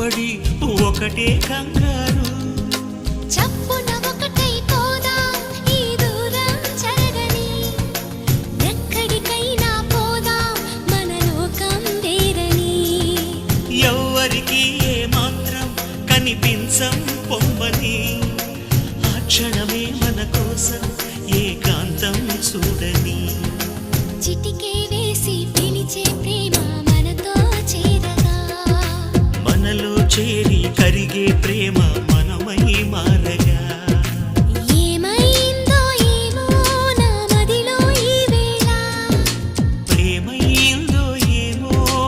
ఇప్పటి ఒకటే కంగారు. చప్పున ఒకటై పోదాం ఈ దూరం చెరగని, ఎక్కడికైనా పోదాం మన లోకం వేరని. ఎవ్వరికి ఏ మాత్రం కనిపించం పొమ్మని, ఆ క్షణమే మన కోసం ఏకాంతం చూడని. చిటికే వేసి పిలిచే ప్రేమ మనతో చేరగా, మనలో చేరి కరిగే ప్రేమ